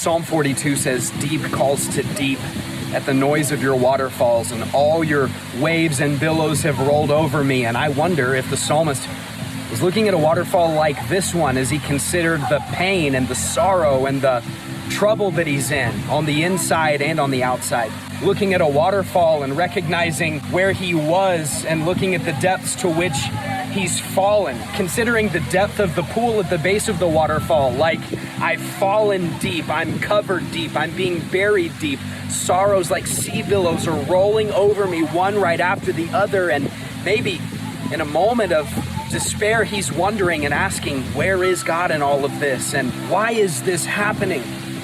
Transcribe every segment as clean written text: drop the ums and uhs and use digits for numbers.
Psalm 42 says, deep calls to deep at the noise of your waterfalls, and all your waves and billows have rolled over me. And I wonder if the psalmist was looking at a waterfall like this one as he considered the pain and the sorrow and the trouble that he's in on the inside and on the outside. Looking at a waterfall and recognizing where he was and looking at the depths to which he's fallen, considering the depth of the pool at the base of the waterfall, like I've fallen deep, I'm covered deep, I'm being buried deep. Sorrows like sea billows are rolling over me one right after the other, and maybe in a moment of despair, he's wondering and asking, where is God in all of this? And why is this happening?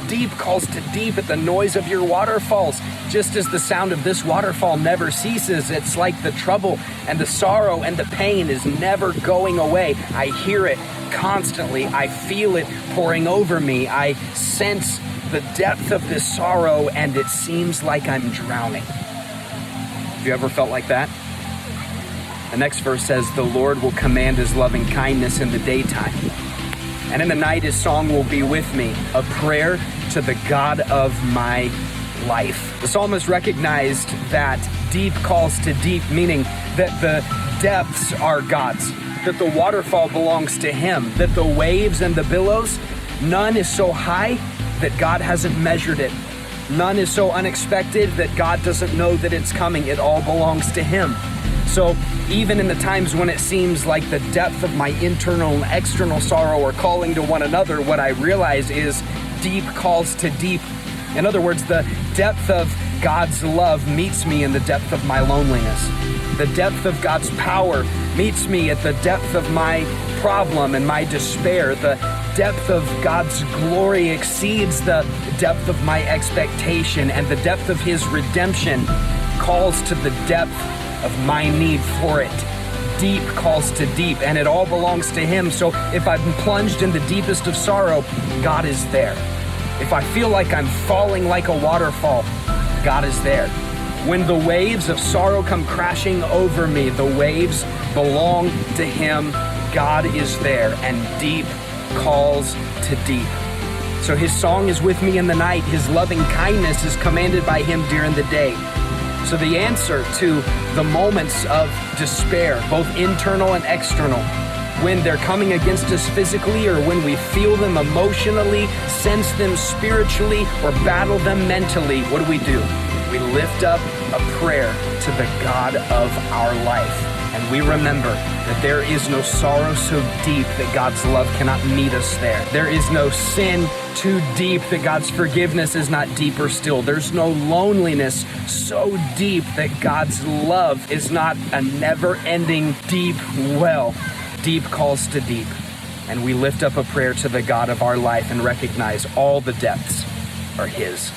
Deep calls to deep at the noise of your waterfalls. Just as the sound of this waterfall never ceases, it's like the trouble and the sorrow and the pain is never going away. I hear it constantly. I feel it pouring over me. I sense the depth of this sorrow, and it seems like I'm drowning. Have you ever felt like that? The next verse says, the Lord will command his loving kindness in the daytime, and in the night his song will be with me, a prayer to the God of my life. The psalmist recognized that deep calls to deep, meaning that the depths are God's, that the waterfall belongs to him, that the waves and the billows, none is so high that God hasn't measured it. None is so unexpected that God doesn't know that it's coming. It all belongs to him. So even in the times when it seems like the depth of my internal and external sorrow are calling to one another, what I realize is deep calls to deep. In other words, the depth of God's love meets me in the depth of my loneliness. The depth of God's power meets me at the depth of my problem and my despair. The depth of God's glory exceeds the depth of my expectation, and the depth of his redemption calls to the depth of my need for it. Deep calls to deep, and it all belongs to him. So if I'm plunged in the deepest of sorrow, God is there. If I feel like I'm falling like a waterfall, God is there. When the waves of sorrow come crashing over me, the waves belong to him. God is there, and deep calls to deep. So his song is with me in the night. His loving kindness is commanded by him during the day. So the answer to the moments of despair, both internal and external, when they're coming against us physically, or when we feel them emotionally, sense them spiritually, or battle them mentally, what do? We lift up a prayer to the God of our life. And we remember that there is no sorrow so deep that God's love cannot meet us there. There is no sin too deep that God's forgiveness is not deeper still. There's no loneliness so deep that God's love is not a never-ending deep well. Deep calls to deep. And we lift up a prayer to the God of our life and recognize all the depths are his.